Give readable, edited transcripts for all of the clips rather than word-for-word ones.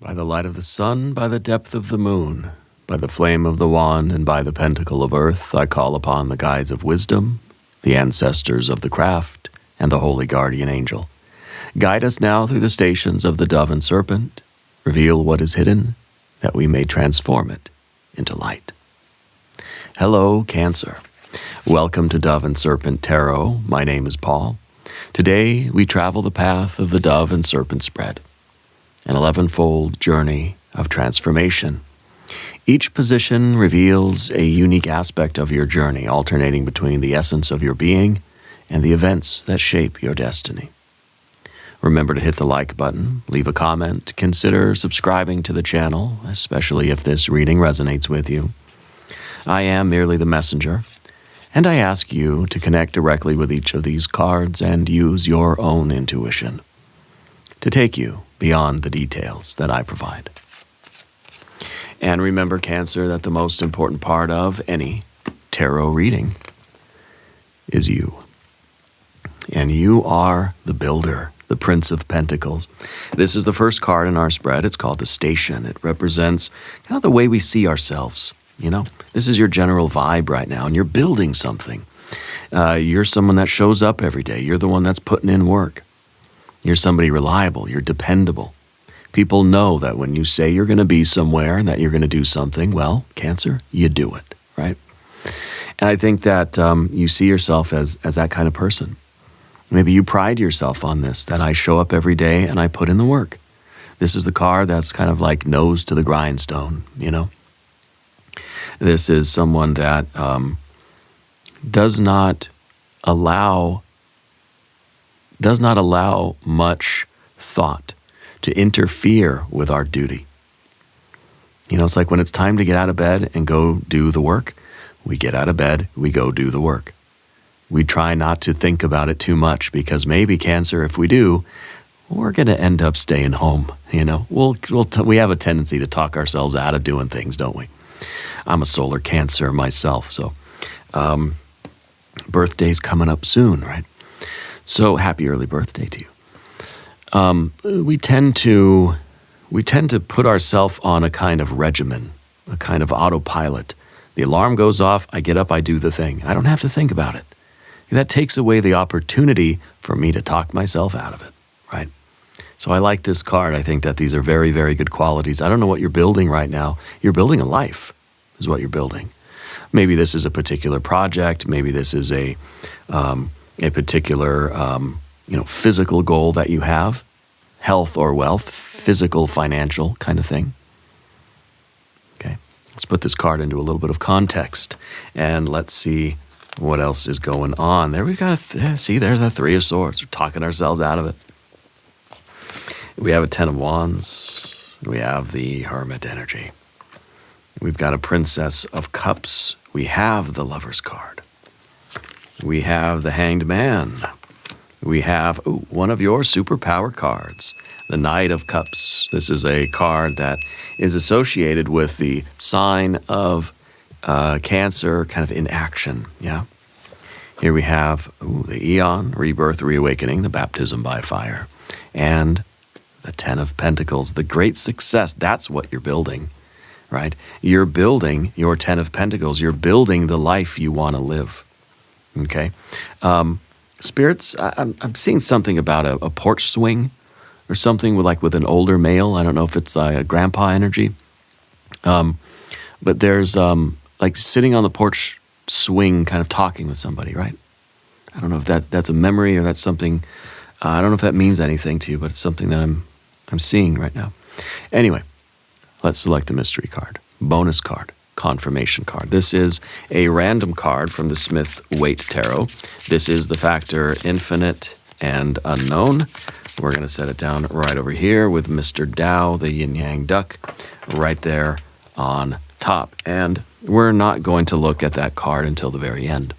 By the light of the sun, by the depth of the moon, by the flame of the wand, and by the pentacle of earth, I call upon the guides of wisdom, the ancestors of the craft, and the holy guardian angel. Guide us now through the stations of the dove and serpent. Reveal what is hidden, that we may transform it into light. Hello, Cancer. Welcome to Dove and Serpent Tarot. My name is Paul. Today, we travel the path of the dove and serpent spread, an 11-fold journey of transformation. Each position reveals a unique aspect of your journey, alternating between the essence of your being and the events that shape your destiny. Remember to hit the like button, leave a comment, consider subscribing to the channel, especially if this reading resonates with you. I am merely the messenger, and I ask you to connect directly with each of these cards and use your own intuition to take you beyond the details that I provide. And remember, Cancer, that the most important part of any tarot reading is you. And you are the builder, the Prince of Pentacles. This is the first card in our spread. It's called the Station. It represents kind of the way we see ourselves. You know, this is your general vibe right now, and you're building something. You're someone that shows up every day. You're the one that's putting in work. You're somebody reliable. You're dependable. People know that when you say you're going to be somewhere and that you're going to do something, well, Cancer, you do it, right? And I think that you see yourself as that kind of person. Maybe you pride yourself on this, that I show up every day and I put in the work. This is the card that's kind of like nose to the grindstone, you know? This is someone that does not allow much thought to interfere with our duty. You know, it's like when it's time to get out of bed and go do the work, we get out of bed, we go do the work. We try not to think about it too much because maybe, Cancer, if we do, we're going to end up staying home. You know, we have a tendency to talk ourselves out of doing things, don't we? I'm a solar Cancer myself, so birthday's coming up soon, right? So happy early birthday to you. We tend to put ourselves on a kind of regimen, a kind of autopilot. The alarm goes off, I get up, I do the thing. I don't have to think about it. That takes away the opportunity for me to talk myself out of it, right? So I like this card. I think that these are very, very good qualities. I don't know what you're building right now. You're building a life is what you're building. Maybe this is a particular project. Maybe this is a particular physical goal that you have, health or wealth, physical, financial kind of thing. Okay, let's put this card into a little bit of context and let's see what else is going on. There we've got see, there's the Three of Swords. We're talking ourselves out of it. We have a Ten of Wands. We have the Hermit energy. We've got a Princess of Cups. We have the Lover's card. We have the Hanged Man. We have one of your superpower cards, the Knight of Cups. This is a card that is associated with the sign of Cancer, kind of in action, yeah? Here we have the Eon, Rebirth, Reawakening, the Baptism by Fire, and the Ten of Pentacles, the great success. That's what you're building, right? You're building your Ten of Pentacles. You're building the life you want to live, okay? Spirits, I'm seeing something about a porch swing or something with an older male. I don't know if it's a grandpa energy, but there's like sitting on the porch swing, kind of talking with somebody, right? I don't know if that's a memory or that's something. I don't know if that means anything to you, but it's something that I'm seeing right now. Anyway, let's select the mystery card, bonus card, confirmation card. This is a random card from the Smith-Waite Tarot. This is the factor infinite and unknown. We're going to set it down right over here with Mr. Tao, the yin-yang duck, right there on top. And we're not going to look at that card until the very end.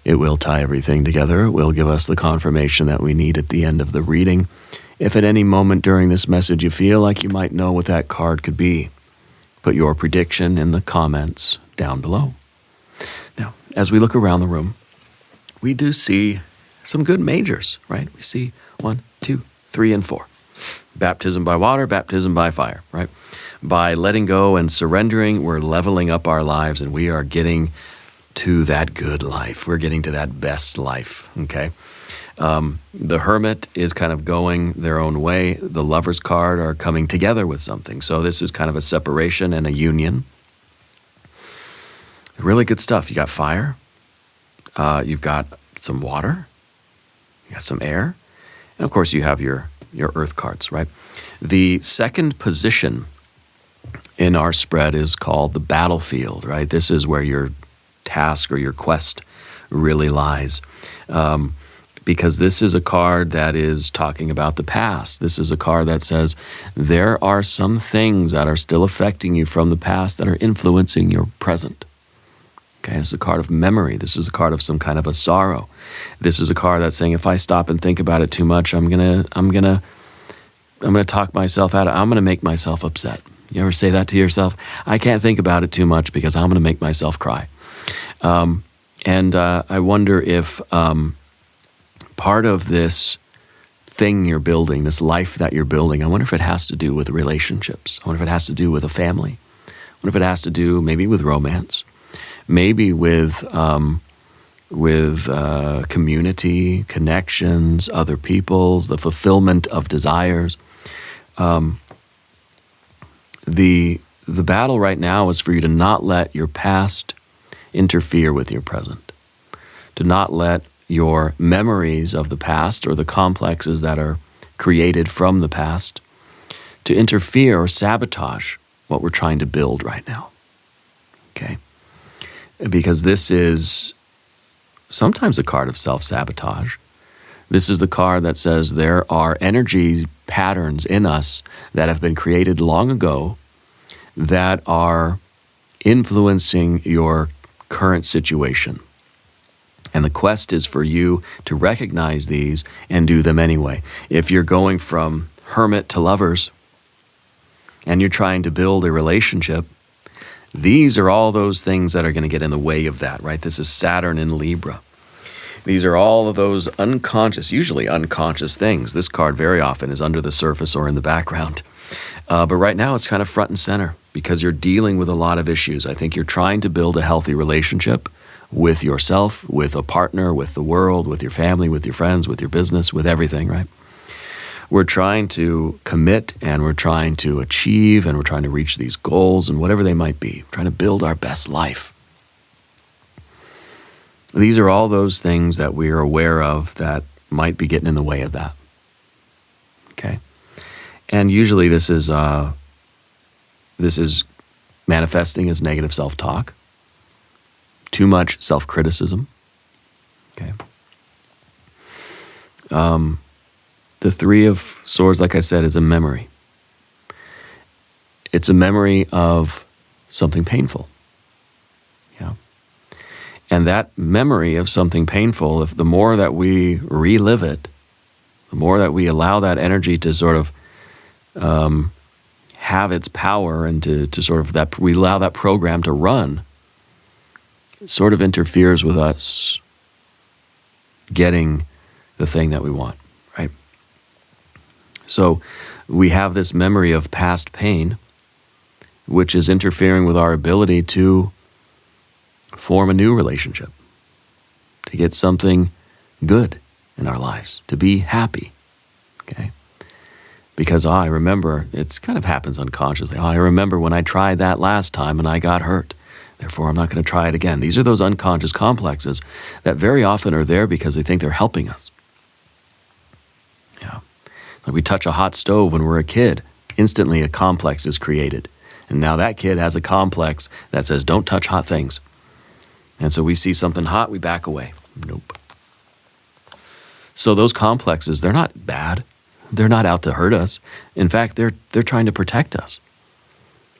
It will tie everything together. It will give us the confirmation that we need at the end of the reading. If at any moment during this message you feel like you might know what that card could be, put your prediction in the comments down below. Now, as we look around the room, we do see some good majors, right? We see 1, 2, 3, and 4. Baptism by water, baptism by fire, right? By letting go and surrendering, we're leveling up our lives and we are getting to that good life. We're getting to that best life, okay? The Hermit is kind of going their own way. The Lover's card are coming together with something. So this is kind of a separation and a union. Really good stuff. You got fire. You've got some water. You got some air. And of course, you have your earth cards, right? The second position in our spread is called the battlefield, right? This is where your task or your quest really lies. Because this is a card that is talking about the past. This is a card that says there are some things that are still affecting you from the past that are influencing your present. Okay, this is a card of memory. This is a card of some kind of a sorrow. This is a card that's saying if I stop and think about it too much, I'm gonna talk myself out. I'm gonna make myself upset. You ever say that to yourself? I can't think about it too much because I'm gonna make myself cry. And I wonder if part of this thing you're building, this life that you're building, I wonder if it has to do with relationships. I wonder if it has to do with a family. I wonder if it has to do maybe with romance. Maybe with community, connections, other people's, the fulfillment of desires. The battle right now is for you to not let your past interfere with your present, to not let your memories of the past or the complexes that are created from the past to interfere or sabotage what we're trying to build right now. Okay? Because this is sometimes a card of self-sabotage. This is the card that says there are energy patterns in us that have been created long ago that are influencing your current situation. And the quest is for you to recognize these and do them anyway. If you're going from hermit to lovers and you're trying to build a relationship, these are all those things that are going to get in the way of that, right? This is Saturn in Libra. These are all of those unconscious, usually unconscious things. This card very often is under the surface or in the background. But right now it's kind of front and center because you're dealing with a lot of issues. I think you're trying to build a healthy relationship with yourself, with a partner, with the world, with your family, with your friends, with your business, with everything, right? We're trying to commit and we're trying to achieve and we're trying to reach these goals and whatever they might be, trying to build our best life. These are all those things that we are aware of that might be getting in the way of that. Okay? And usually this is manifesting as negative self-talk, too much self-criticism. Okay? The Three of Swords, like I said, is a memory. It's a memory of something painful. Yeah. And that memory of something painful, if the more that we relive it, the more that we allow that energy to sort of have its power and to sort of that, we allow that program to run, it sort of interferes with us getting the thing that we want, right? So we have this memory of past pain, which is interfering with our ability to form a new relationship, to get something good in our lives, to be happy, okay? Because I remember, it's kind of happens unconsciously. I remember when I tried that last time and I got hurt. Therefore, I'm not going to try it again. These are those unconscious complexes that very often are there because they think they're helping us. Yeah. Like we touch a hot stove when we're a kid, instantly a complex is created. And now that kid has a complex that says, don't touch hot things. And so we see something hot, we back away. Nope. So those complexes, they're not bad. They're not out to hurt us. In fact, they're trying to protect us.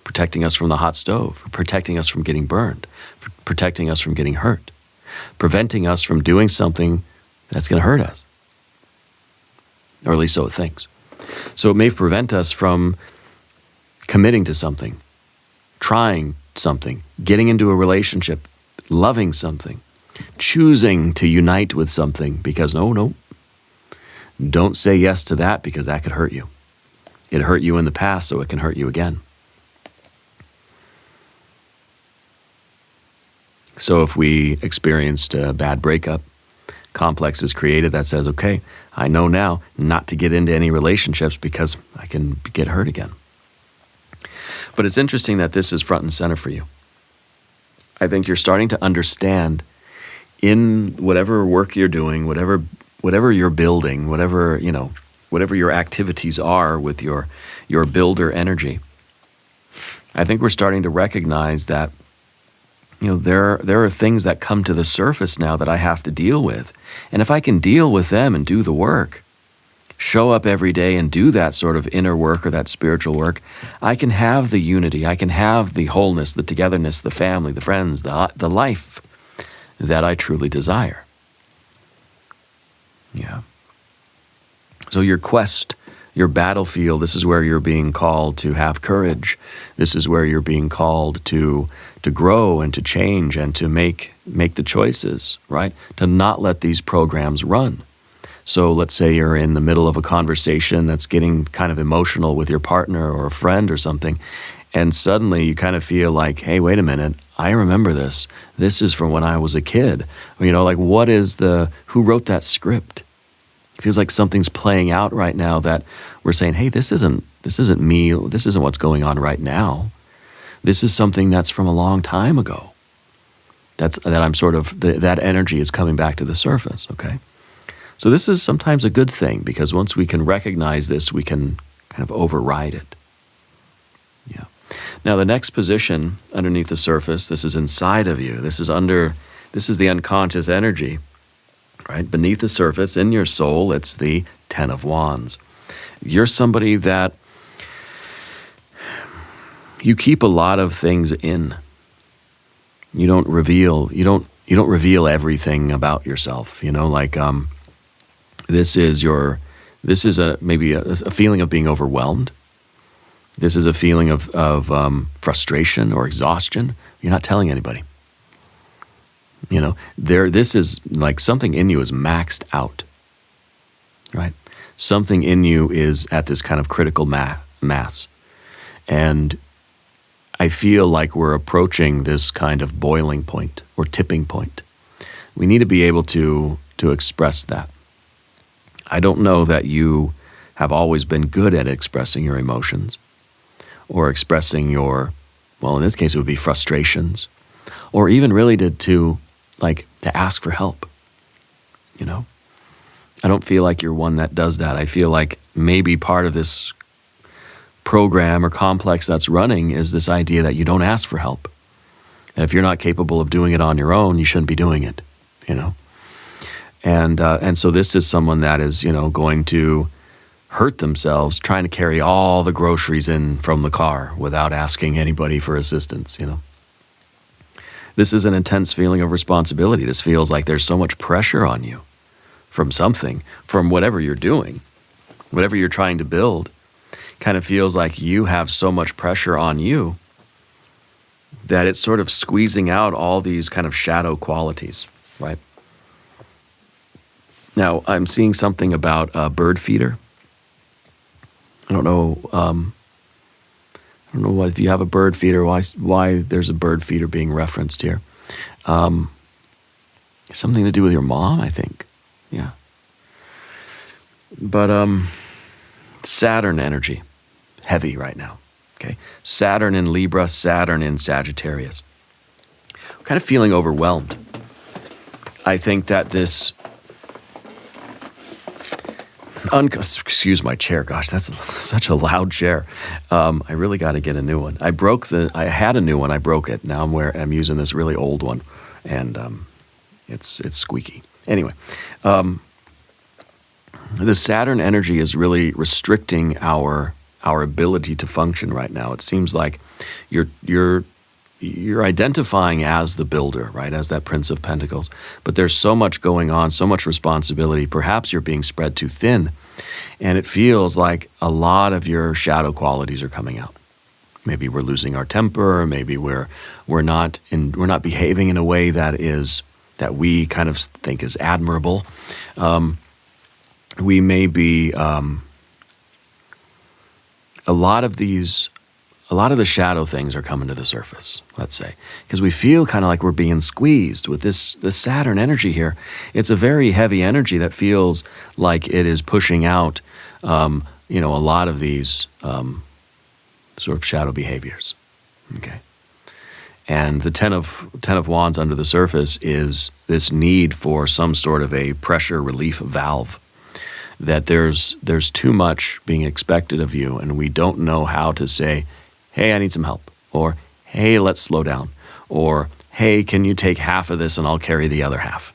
Protecting us from the hot stove, protecting us from getting burned, protecting us from getting hurt, preventing us from doing something that's going to hurt us. Or at least so it thinks. So it may prevent us from committing to something, trying something, getting into a relationship, loving something, choosing to unite with something because, no, don't say yes to that because that could hurt you. It hurt you in the past, so it can hurt you again. So if we experienced a bad breakup, complex is created that says, okay, I know now not to get into any relationships because I can get hurt again. But it's interesting that this is front and center for you. I think you're starting to understand in whatever work you're doing, whatever you're building, whatever your activities are with your builder energy. I think we're starting to recognize that there are things that come to the surface now that I have to deal with. And if I can deal with them and do the work, show up every day and do that sort of inner work or that spiritual work, I can have the unity, I can have the wholeness, the togetherness, the family, the friends, the life that I truly desire. Yeah. So your quest, your battlefield, this is where you're being called to have courage. This is where you're being called to grow and to change and to make the choices, right? To not let these programs run. So let's say you're in the middle of a conversation that's getting kind of emotional with your partner or a friend or something, and suddenly you kind of feel like, hey, wait a minute, I remember this. This is from when I was a kid. Like who wrote that script? It feels like something's playing out right now that we're saying, hey, this isn't me. This isn't what's going on right now. This is something that's from a long time ago. That energy is coming back to the surface, okay? So this is sometimes a good thing because once we can recognize this, we can kind of override it. Yeah. Now the next position underneath the surface, this is inside of you. This is the unconscious energy, right? Beneath the surface, in your soul, it's the 10 of Wands. You're somebody that you keep a lot of things in. You don't reveal everything about yourself. This is maybe a feeling of being overwhelmed. This is a feeling of frustration or exhaustion. You're not telling anybody. This is like something in you is maxed out, right? Something in you is at this kind of critical mass. And I feel like we're approaching this kind of boiling point or tipping point. We need to be able to express that. I don't know that you have always been good at expressing your emotions or expressing in this case it would be frustrations, or even really to ask for help. I don't feel like you're one that does that. I feel like maybe part of this program or complex that's running is this idea that you don't ask for help. And if you're not capable of doing it on your own, you shouldn't be doing it, And so this is someone that is, going to hurt themselves trying to carry all the groceries in from the car without asking anybody for assistance, This is an intense feeling of responsibility. This feels like there's so much pressure on you from something, from whatever you're doing, whatever you're trying to build. Kind of feels like you have so much pressure on you that it's sort of squeezing out all these kind of shadow qualities, right? Now, I'm seeing something about a bird feeder. I don't know if you have a bird feeder, why there's a bird feeder being referenced here. Something to do with your mom, I think. Yeah. But Saturn energy, heavy right now. Okay, Saturn in Libra, Saturn in Sagittarius. I'm kind of feeling overwhelmed. I think that this excuse my chair. Gosh, that's such a loud chair. I really got to get a new one. I had a new one. I broke it. Now I'm using this really old one, and it's squeaky. Anyway, the Saturn energy is really restricting our ability to function right now. It seems like you're identifying as the builder, right, as that Prince of Pentacles. But there's so much going on, so much responsibility. Perhaps you're being spread too thin, and it feels like a lot of your shadow qualities are coming out. Maybe we're losing our temper. Maybe we're not behaving in a way that we kind of think is admirable. We may be a lot of the shadow things are coming to the surface, let's say, because we feel kind of like we're being squeezed with this Saturn energy here. It's a very heavy energy that feels like it is pushing out, a lot of these sort of shadow behaviors. Okay, and the Ten of Wands under the surface is this need for some sort of a pressure relief valve. That there's too much being expected of you, and we don't know how to say, hey, I need some help, or hey, let's slow down, or hey, can you take half of this and I'll carry the other half,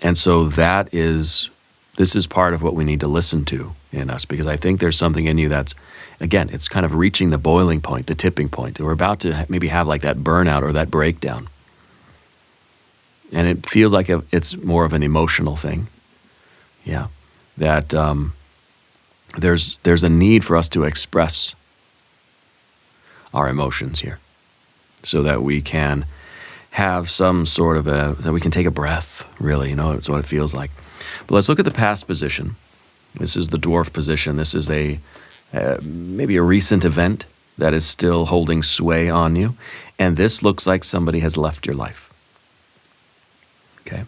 And so this is part of what we need to listen to in us, because I think there's something in you that's, again, it's kind of reaching the boiling point, the tipping point. We're about to maybe have like that burnout or that breakdown. And it feels like it's more of an emotional thing. Yeah. That there's a need for us to express our emotions here so that we can have some sort of that we can take a breath, really, it's what it feels like. But let's look at the past position. This is the dwarf position. This is maybe a recent event that is still holding sway on you. And this looks like somebody has left your life. Okay.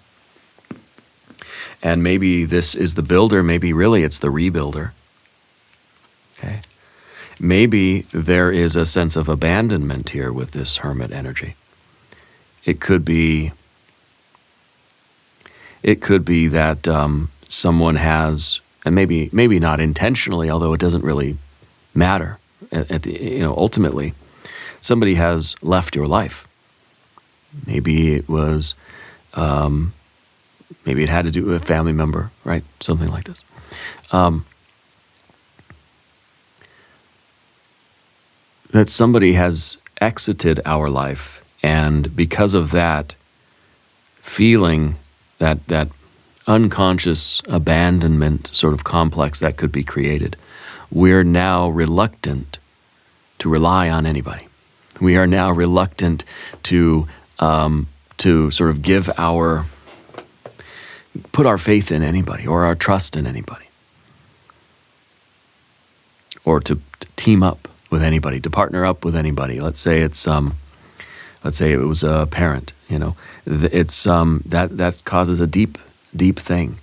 And maybe this is the builder, maybe really it's the rebuilder. Okay. Maybe there is a sense of abandonment here with this hermit energy. It could be that someone has, and maybe not intentionally, although it doesn't really matter at the ultimately, somebody has left your life. Maybe it was maybe it had to do with a family member, right? Something like this. That somebody has exited our life, and because of that feeling, that unconscious abandonment sort of complex that could be created, we're now reluctant to rely on anybody. We are now reluctant to sort of put our faith in anybody or our trust in anybody, or to team up with anybody, to partner up with anybody. Let's say it was a parent. It's that causes a deep thing.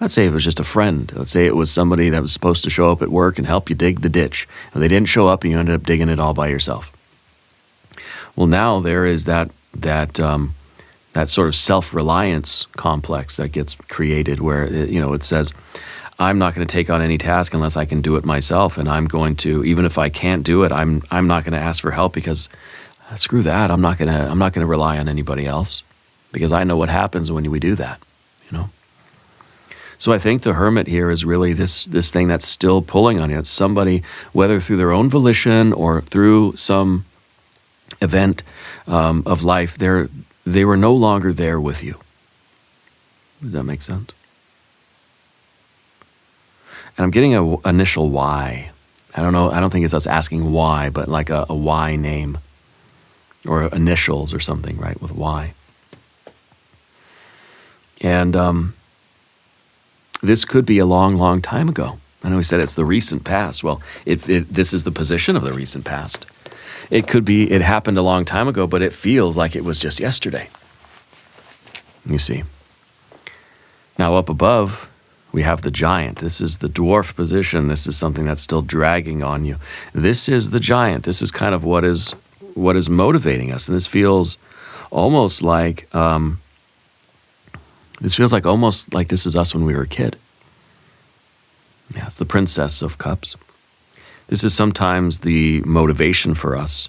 Let's say it was just a friend. Let's say it was somebody that was supposed to show up at work and help you dig the ditch, and they didn't show up, and you ended up digging it all by yourself. Well, now there is that sort of self-reliance complex that gets created where, it says, I'm not going to take on any task unless I can do it myself, and I'm going to, even if I can't do it, I'm not going to ask for help because screw that. I'm not going to rely on anybody else because I know what happens when we do that, So I think the hermit here is really this thing that's still pulling on you. It's somebody, whether through their own volition or through some event of life, they were no longer there with you. Does that make sense? And I'm getting an initial Y. I don't know. I don't think it's us asking why, but like a Y name or initials or something, right, with Y. And this could be a long, long time ago. I know we said it's the recent past. Well, this is the position of the recent past. It could be it happened a long time ago, but it feels like it was just yesterday. You see. Now up above, we have the giant. This is the dwarf position. This is something that's still dragging on you. This is the giant. This is kind of what is motivating us. And this feels almost like this is us when we were a kid. Yeah, it's the Princess of Cups. This is sometimes the motivation for us.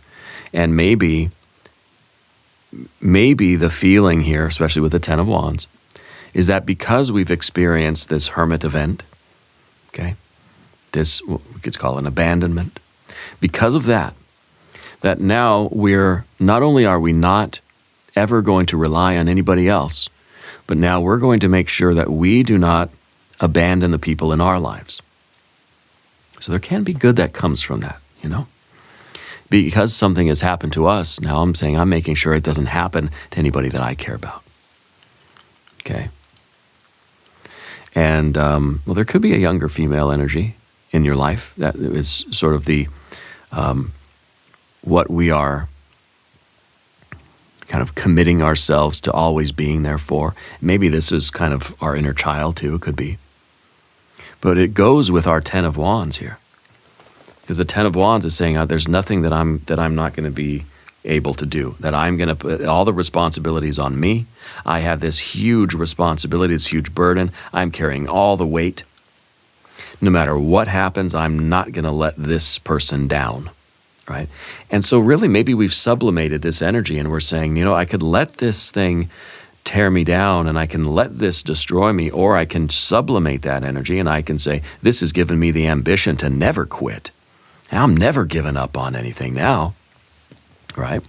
And maybe the feeling here, especially with the Ten of Wands, is that because we've experienced this hermit event, okay, this, we could call it an abandonment, because of that now not only are we not ever going to rely on anybody else, but now we're going to make sure that we do not abandon the people in our lives. So there can be good that comes from that, Because something has happened to us, now I'm making sure it doesn't happen to anybody that I care about. Okay? And, well, there could be a younger female energy in your life. That is sort of the, what we are kind of committing ourselves to always being there for. Maybe this is kind of our inner child too, it could be. But it goes with our Ten of Wands here. Because the Ten of Wands is saying, there's nothing that I'm not going to be able to do, that I'm going to put all the responsibilities on me. I have this huge responsibility, this huge burden. I'm carrying all the weight. No matter what happens, I'm not going to let this person down, right? And so really maybe we've sublimated this energy and we're saying, you know, I could let this thing tear me down and I can let this destroy me, or I can sublimate that energy and I can say, this has given me the ambition to never quit. I'm never giving up on anything now, right?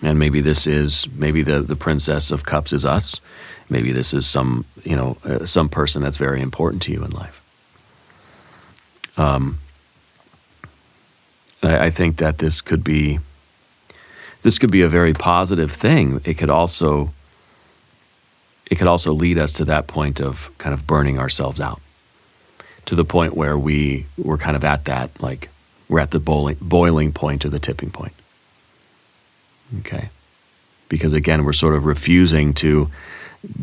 And maybe this is, maybe the Princess of Cups is us. Maybe this is some, you know, some person that's very important to you in life. I think that this could be a very positive thing. It could also lead us to that point of kind of burning ourselves out, to the point where we're kind of at that, like, we're at the boiling point or the tipping point. Okay? Because again, we're sort of refusing to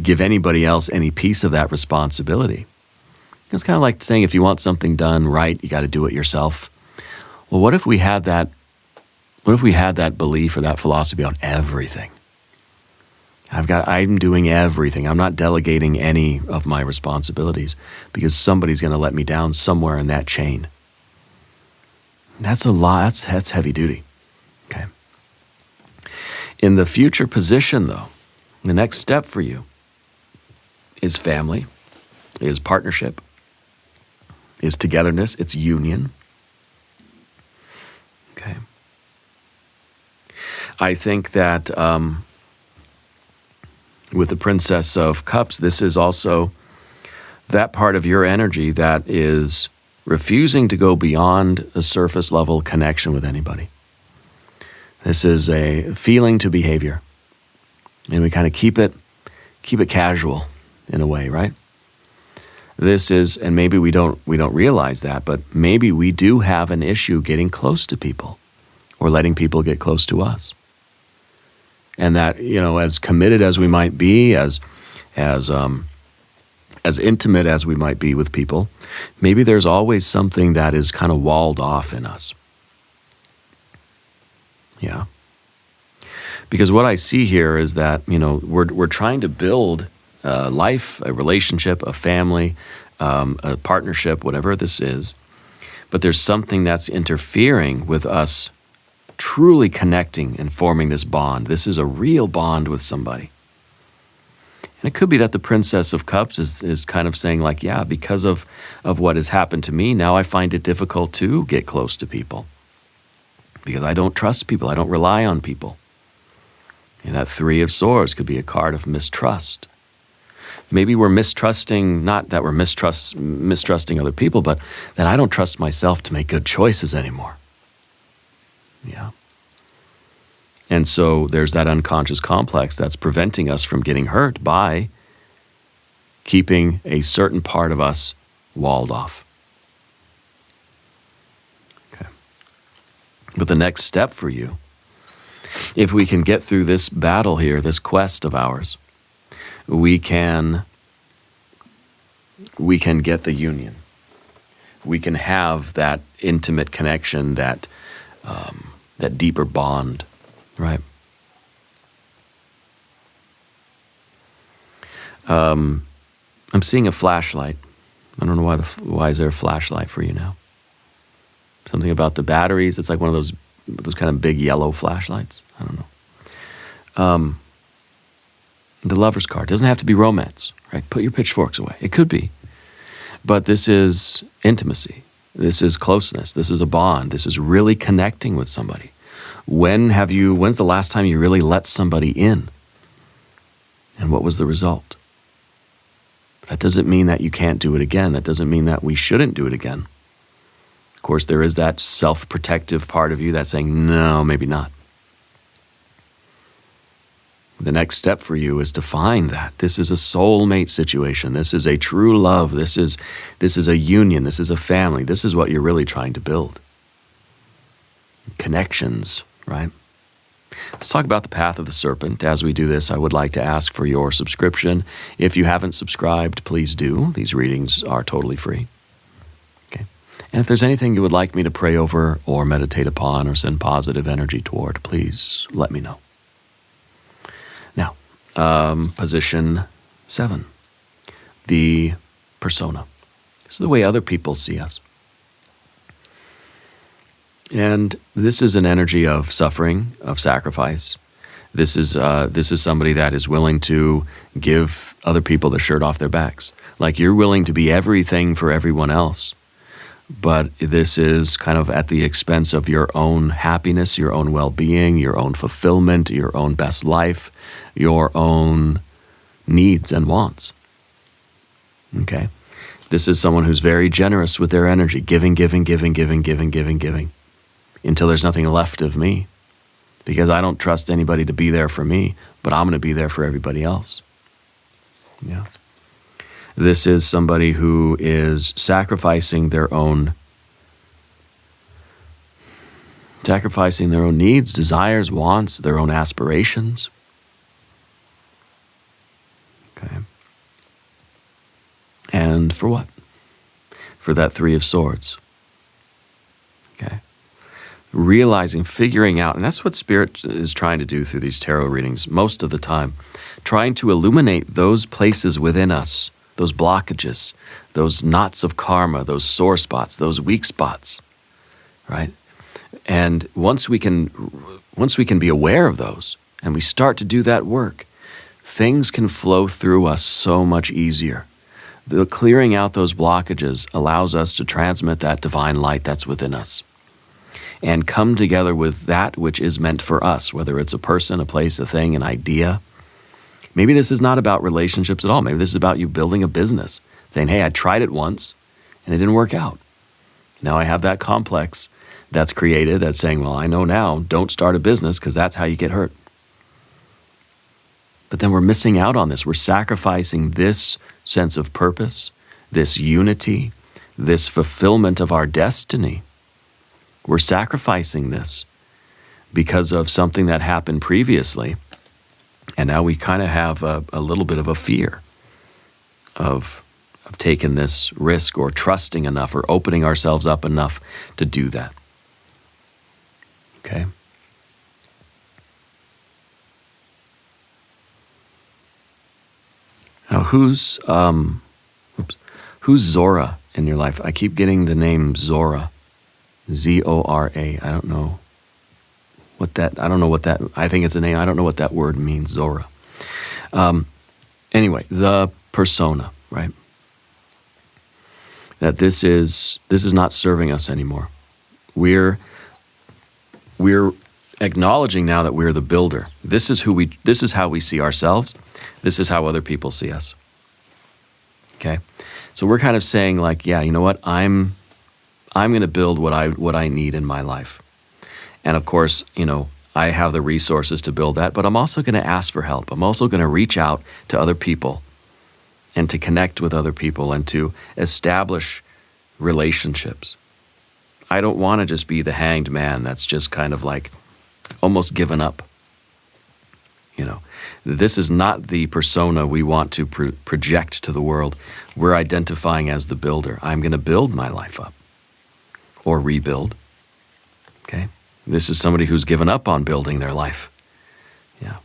give anybody else any piece of that responsibility. It's kind of like saying, if you want something done right, you got to do it yourself. Well, what if we had that belief or that philosophy on everything? I'm doing everything. I'm not delegating any of my responsibilities because somebody's going to let me down somewhere in that chain. That's a lot. That's heavy duty. Okay. In the future position, though, the next step for you is family, is partnership, is togetherness, it's union. Okay. I think that with the Princess of Cups, this is also that part of your energy that is refusing to go beyond a surface level connection with anybody. This is a feeling to behavior. And we kind of keep it casual in a way, right? This is, and maybe we don't realize that, but maybe we do have an issue getting close to people or letting people get close to us. And that, you know, as committed as we might be, as intimate as we might be with people, maybe there's always something that is kind of walled off in us. Yeah. Because what I see here is that, you know, we're trying to build a life, a relationship, a family, a partnership, whatever this is. But there's something that's interfering with us truly connecting and forming this bond. This is a real bond with somebody. And it could be that the Princess of Cups is kind of saying, like, yeah, because of what has happened to me, now I find it difficult to get close to people. Because I don't trust people. I don't rely on people. And that Three of Swords could be a card of mistrust. Maybe we're mistrusting, not that we're mistrusting other people, but that I don't trust myself to make good choices anymore. Yeah. And so there's that unconscious complex that's preventing us from getting hurt by keeping a certain part of us walled off. Okay. But the next step for you, if we can get through this battle here, this quest of ours, we can get the union. We can have that intimate connection, that deeper bond, right? I'm seeing a flashlight. I don't know why is there a flashlight for you now? Something about the batteries. It's like one of those kind of big yellow flashlights. I don't know. The Lover's card doesn't have to be romance, right? Put your pitchforks away. It could be. But this is intimacy. This is closeness. This is a bond. This is really connecting with somebody. When's the last time you really let somebody in? And what was the result? That doesn't mean that you can't do it again. That doesn't mean that we shouldn't do it again. Of course, there is that self-protective part of you that's saying, no, maybe not. The next step for you is to find that. This is a soulmate situation. This is a true love. This is a union. This is a family. This is what you're really trying to build. Connections, right? Let's talk about the path of the serpent. As we do this, I would like to ask for your subscription. If you haven't subscribed, please do. These readings are totally free. Okay. And if there's anything you would like me to pray over or meditate upon or send positive energy toward, please let me know. Now, position 7, the persona. This is the way other people see us. And this is an energy of suffering, of sacrifice. This is somebody that is willing to give other people the shirt off their backs. Like, you're willing to be everything for everyone else, but this is kind of at the expense of your own happiness, your own well-being, your own fulfillment, your own best life, your own needs and wants. Okay? This is someone who's very generous with their energy, giving, until there's nothing left of me, because I don't trust anybody to be there for me, but I'm going to be there for everybody else. Yeah. This is somebody who is sacrificing their own needs, desires, wants, their own aspirations. Okay. And for what? For that 3 of Swords. Okay. Realizing, figuring out, and that's what Spirit is trying to do through these tarot readings most of the time, trying to illuminate those places within us, those blockages, those knots of karma, those sore spots, those weak spots, right? And once we can be aware of those, and we start to do that work, things can flow through us so much easier. The clearing out those blockages allows us to transmit that divine light that's within us, and come together with that which is meant for us, whether it's a person, a place, a thing, an idea. Maybe this is not about relationships at all. Maybe this is about you building a business, saying, hey, I tried it once and it didn't work out. Now I have that complex that's created that's saying, well, I know now, don't start a business because that's how you get hurt. But then we're missing out on this. We're sacrificing this sense of purpose, this unity, this fulfillment of our destiny. We're sacrificing this because of something that happened previously, and now we kind of have a little bit of a fear of taking this risk or trusting enough or opening ourselves up enough to do that. Okay? Now, who's Zora in your life? I keep getting the name Zora. Z-O-R-A. I don't know what that, I think it's a name. I don't know what that word means, Zora. Anyway, the persona, right? That this is not serving us anymore. We're acknowledging now that we're the builder. This is how we see ourselves. This is how other people see us. Okay? So we're kind of saying, like, yeah, you know what? I'm going to build what I need in my life. And of course, I have the resources to build that, but I'm also going to ask for help. I'm also going to reach out to other people and to connect with other people and to establish relationships. I don't want to just be the hanged man that's just kind of like almost given up. This is not the persona we want to project to the world. We're identifying as the builder. I'm going to build my life up. Or rebuild. Okay? This is somebody who's given up on building their life. Yeah.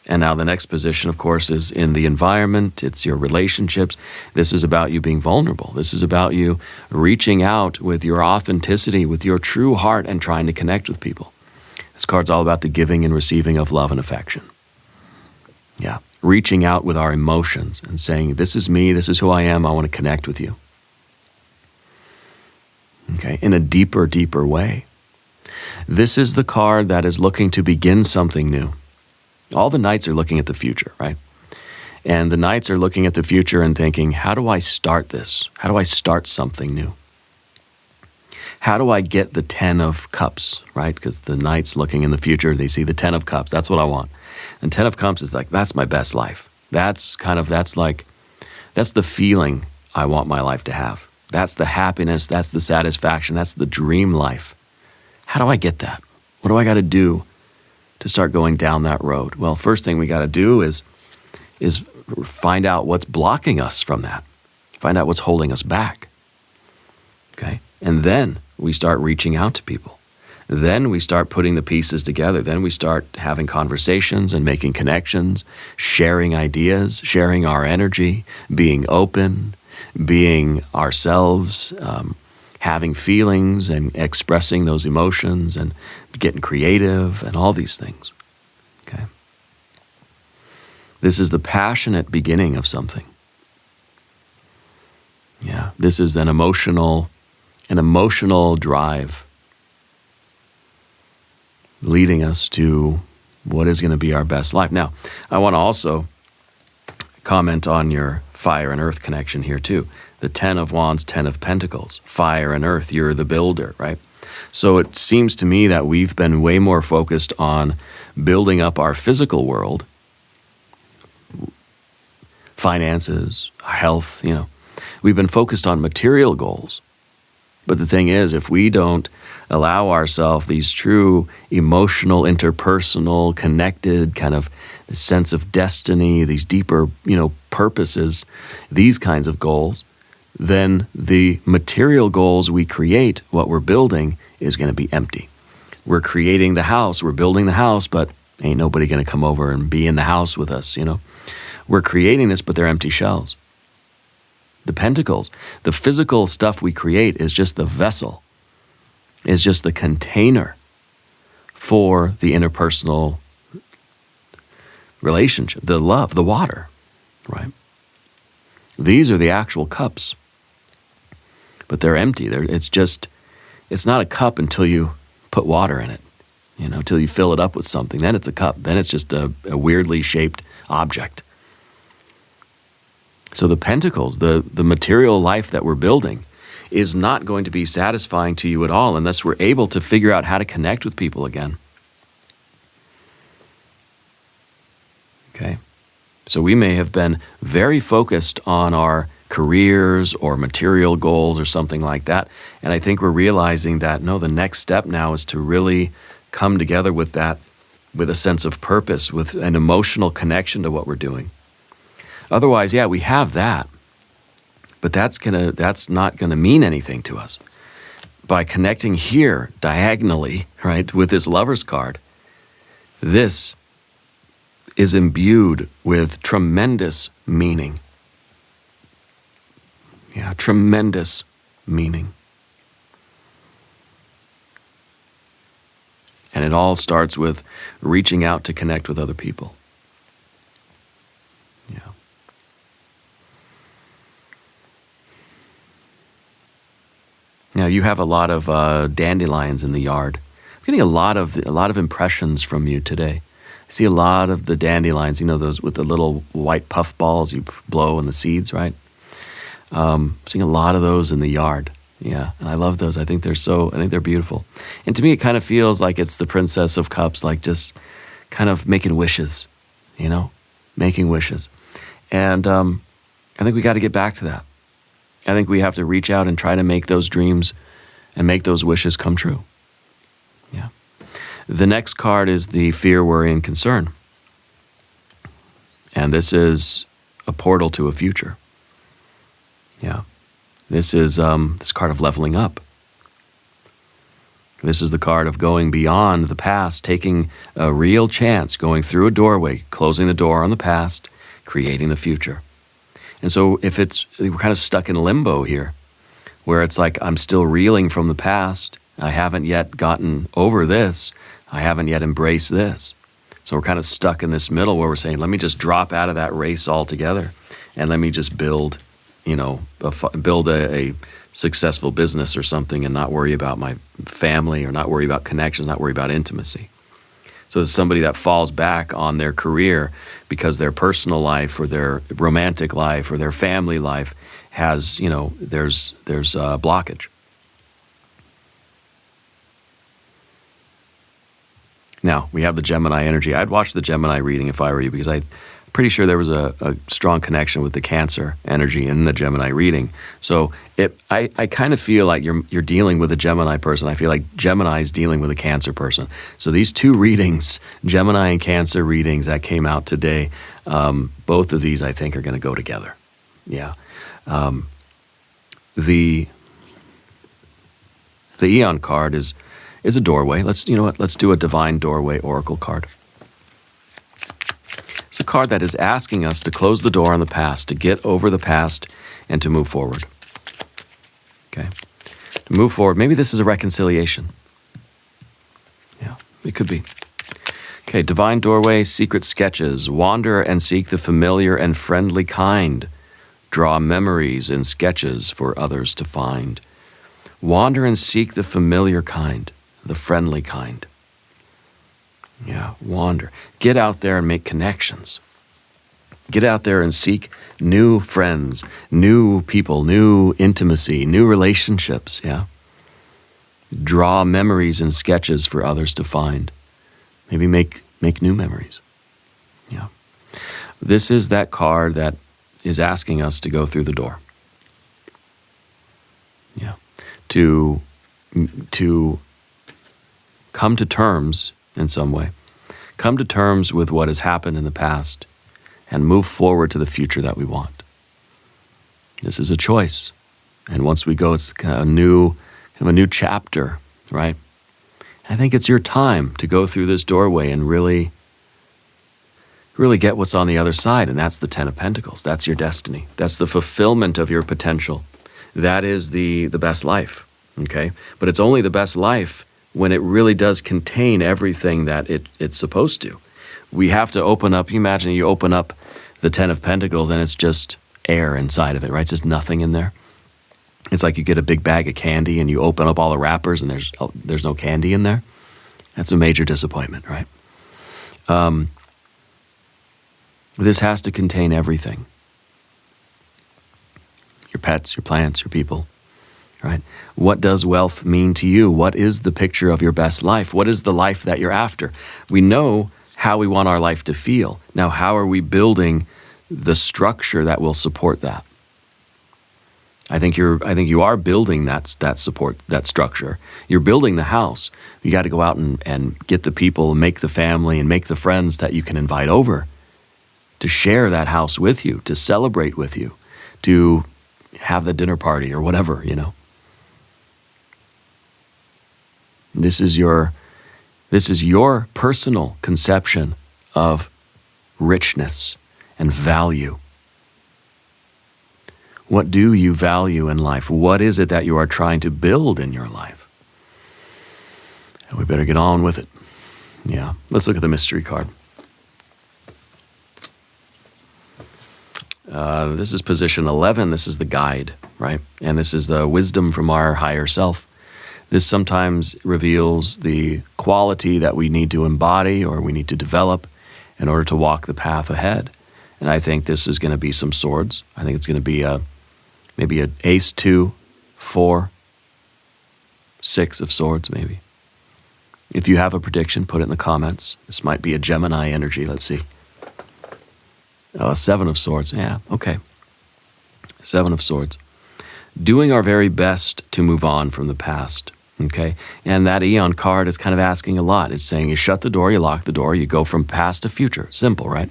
And now the next position, of course, is in the environment. It's your relationships. This is about you being vulnerable. This is about you reaching out with your authenticity, with your true heart, and trying to connect with people. This card's all about the giving and receiving of love and affection. Yeah. Reaching out with our emotions and saying, this is me, this is who I am, I want to connect with you. Okay, in a deeper, deeper way. This is the card that is looking to begin something new. All the knights are looking at the future, right? And the knights are looking at the future and thinking, how do I start this? How do I start something new? How do I get the 10 of cups, right? Because the knights looking in the future, they see the 10 of cups. That's what I want. And Ten of Cups is like, that's my best life. That's the feeling I want my life to have. That's the happiness, that's the satisfaction, that's the dream life. How do I get that? What do I got to do to start going down that road? Well, first thing we got to do is find out what's blocking us from that. Find out what's holding us back. Okay? And then we start reaching out to people. Then we start putting the pieces together. Then we start having conversations and making connections, sharing ideas, sharing our energy, being open, being ourselves, having feelings and expressing those emotions and getting creative and all these things. Okay? This is the passionate beginning of something. Yeah, this is an emotional drive leading us to what is going to be our best life. Now, I want to also comment on your fire and earth connection here too. The 10 of Wands, 10 of Pentacles, fire and earth, you're the builder, right? So it seems to me that we've been way more focused on building up our physical world, finances, health, We've been focused on material goals. But the thing is, if we don't allow ourselves these true emotional, interpersonal, connected kind of sense of destiny, these deeper, purposes, these kinds of goals, then the material goals we create, what we're building, is going to be empty. We're creating the house, we're building the house, but ain't nobody going to come over and be in the house with us, We're creating this, but they're empty shells. The pentacles, the physical stuff we create is just the vessel, is just the container for the interpersonal relationship, the love, the water, right? These are the actual cups, but they're empty. It's not a cup until you put water in it, until you fill it up with something. Then it's a cup. Then it's just a weirdly shaped object. So the pentacles, the material life that we're building, is not going to be satisfying to you at all unless we're able to figure out how to connect with people again. Okay? So we may have been very focused on our careers or material goals or something like that. And I think we're realizing that, no, the next step now is to really come together with that, with a sense of purpose, with an emotional connection to what we're doing. Otherwise, yeah, we have that, but that's not gonna mean anything to us. By connecting here diagonally, right, with this Lover's card, this is imbued with tremendous meaning. Yeah, tremendous meaning. And it all starts with reaching out to connect with other people. Yeah. Now you have a lot of dandelions in the yard. I'm getting a lot of impressions from you today. I see a lot of the dandelions, those with the little white puff balls you blow in the seeds, right? Seeing a lot of those in the yard. Yeah, and I love those. I think they're beautiful. And to me, it kind of feels like it's the Princess of Cups, like just kind of making wishes, making wishes. And I think we got to get back to that. I think we have to reach out and try to make those dreams and make those wishes come true. Yeah. The next card is the fear, worry, and concern. And this is a portal to a future. Yeah. This is this card of leveling up. This is the card of going beyond the past, taking a real chance, going through a doorway, closing the door on the past, creating the future. And so we're kind of stuck in limbo here, where it's like I'm still reeling from the past. I haven't yet gotten over this. I haven't yet embraced this. So we're kind of stuck in this middle where we're saying, let me just drop out of that race altogether and let me just build, build a successful business or something and not worry about my family or not worry about connections, not worry about intimacy. So there's somebody that falls back on their career because their personal life or their romantic life or their family life has, there's a blockage. Now, we have the Gemini energy. I'd watch the Gemini reading if I were you, because I'm pretty sure there was a strong connection with the Cancer energy in the Gemini reading. So I kind of feel like you're dealing with a Gemini person. I feel like Gemini is dealing with a Cancer person. So these two readings, Gemini and Cancer readings that came out today, both of these I think are going to go together. Yeah. The Eon card is a doorway. Let's do a Divine Doorway Oracle card. It's a card that is asking us to close the door on the past, to get over the past, and to move forward. Okay? To move forward. Maybe this is a reconciliation. Yeah, it could be. Okay, Divine Doorway, Secret Sketches. Wander and seek the familiar and friendly kind. Draw memories and sketches for others to find. Wander and seek the familiar kind, the friendly kind. Yeah, wander. Get out there and make connections. Get out there and seek new friends, new people, new intimacy, new relationships, yeah? Draw memories and sketches for others to find. Maybe make new memories, yeah? This is that card that is asking us to go through the door. Yeah. To come to terms in some way. Come to terms with what has happened in the past and move forward to the future that we want. This is a choice. And once we go, it's kind of a new chapter, right? I think it's your time to go through this doorway and really get what's on the other side, and that's the Ten of Pentacles. That's your destiny. That's the fulfillment of your potential. That is the best life, okay? But it's only the best life when it really does contain everything that it's supposed to. We have to open up, you imagine you open up the Ten of Pentacles and it's just air inside of it, right? It's just nothing in there. It's like you get a big bag of candy and you open up all the wrappers and there's no candy in there. That's a major disappointment, right? This has to contain everything. Your pets, your plants, your people, right? What does wealth mean to you? What is the picture of your best life? What is the life that you're after? We know how we want our life to feel. Now, how are we building the structure that will support that? I think you are building that support, that structure. You're building the house. You got to go out and get the people, make the family, and make the friends that you can invite over to share that house with you, to celebrate with you, to have the dinner party or whatever, you know. This is your personal conception of richness and value. What do you value in life? What is it that you are trying to build in your life? And we better get on with it. Yeah, let's look at the mystery card. This is position 11. This is the guide, right? And this is the wisdom from our higher self. This sometimes reveals the quality that we need to embody or we need to develop in order to walk the path ahead. And I think this is going to be some swords. I think it's going to be maybe an ace 2, 4, 6 of swords maybe. If you have a prediction, put it in the comments. This might be a Gemini energy. Let's see. 7 of swords. Yeah, okay. 7 of swords. Doing our very best to move on from the past, okay? And that Eon card is kind of asking a lot. It's saying you shut the door, you lock the door, you go from past to future. Simple, right?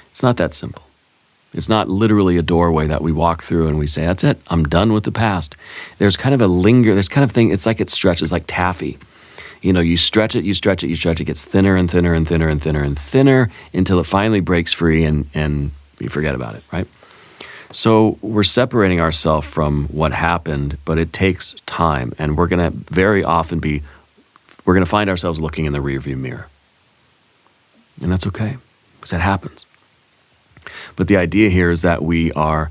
It's not that simple. It's not literally a doorway that we walk through and we say, that's it, I'm done with the past. There's kind of there's kind of thing, it's like it stretches like taffy. You know, you stretch it, it gets thinner and thinner and thinner and thinner and thinner until it finally breaks free and you forget about it, right? So we're separating ourselves from what happened, but it takes time, and we're going to very often we're going to find ourselves looking in the rearview mirror. And that's okay, because that happens. But the idea here is that we are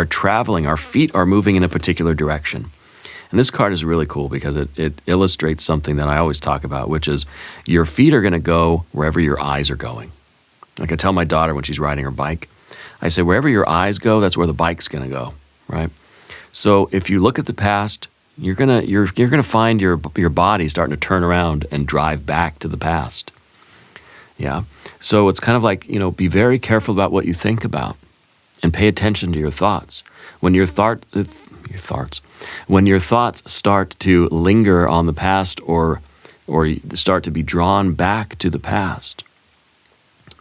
traveling, our feet are moving in a particular direction. And this card is really cool because it illustrates something that I always talk about, which is your feet are going to go wherever your eyes are going. Like I tell my daughter when she's riding her bike, I say, wherever your eyes go, that's where the bike's going to go, right? So if you look at the past, You're gonna find your body starting to turn around and drive back to the past. Yeah. So it's kind of like, be very careful about what you think about and pay attention to your thoughts. When your thoughts start to linger on the past or start to be drawn back to the past,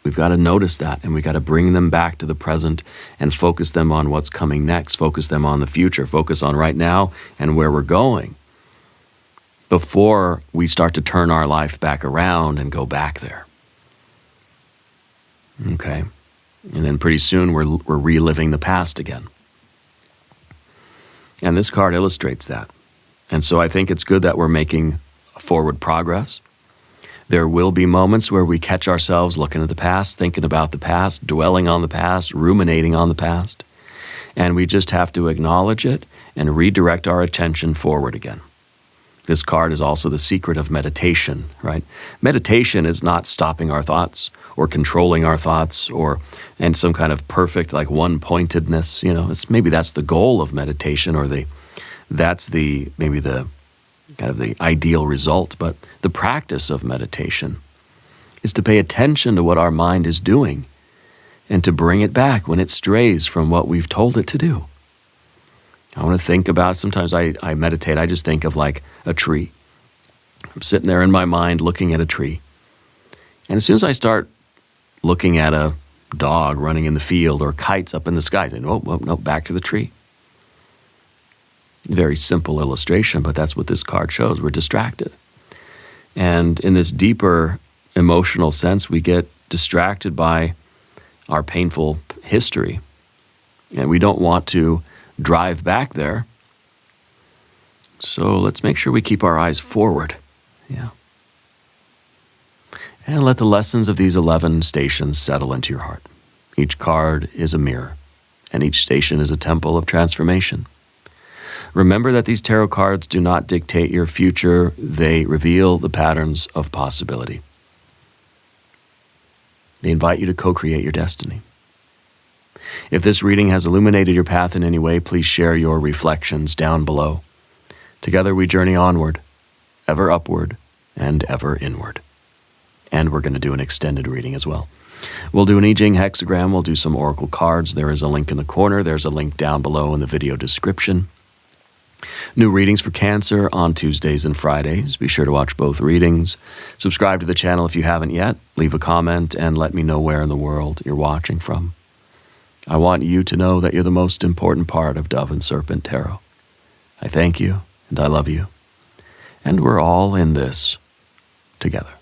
we've got to notice that, and we've got to bring them back to the present and focus them on what's coming next, focus them on the future, focus on right now and where we're going before we start to turn our life back around and go back there. Okay? And then pretty soon we're reliving the past again. And this card illustrates that. And so I think it's good that we're making forward progress. There will be moments where we catch ourselves looking at the past, thinking about the past, dwelling on the past, ruminating on the past. And we just have to acknowledge it and redirect our attention forward again. This card is also the secret of meditation, right? Meditation is not stopping our thoughts or controlling our thoughts and some kind of perfect like one-pointedness. Maybe that's the goal of meditation, or that's maybe the kind of the ideal result. But the practice of meditation is to pay attention to what our mind is doing and to bring it back when it strays from what we've told it to do. I want to think about, sometimes I meditate, I just think of like a tree. I'm sitting there in my mind looking at a tree. And as soon as I start looking at a dog running in the field or kites up in the sky, I say, no, back to the tree. Very simple illustration, but that's what this card shows. We're distracted. And in this deeper emotional sense, we get distracted by our painful history. And we don't want to drive back there. So let's make sure we keep our eyes forward. Yeah. And let the lessons of these 11 stations settle into your heart. Each card is a mirror, and each station is a temple of transformation. Remember that these tarot cards do not dictate your future. They reveal the patterns of possibility. They invite you to co-create your destiny. If this reading has illuminated your path in any way, please share your reflections down below. Together we journey onward, ever upward and ever inward. And we're going to do an extended reading as well. We'll do an I Ching hexagram. We'll do some oracle cards. There is a link in the corner. There's a link down below in the video description. New readings for Cancer on Tuesdays and Fridays. Be sure to watch both readings. Subscribe to the channel if you haven't yet. Leave a comment and let me know where in the world you're watching from. I want you to know that you're the most important part of Dove and Serpent Tarot. I thank you and I love you. And we're all in this together.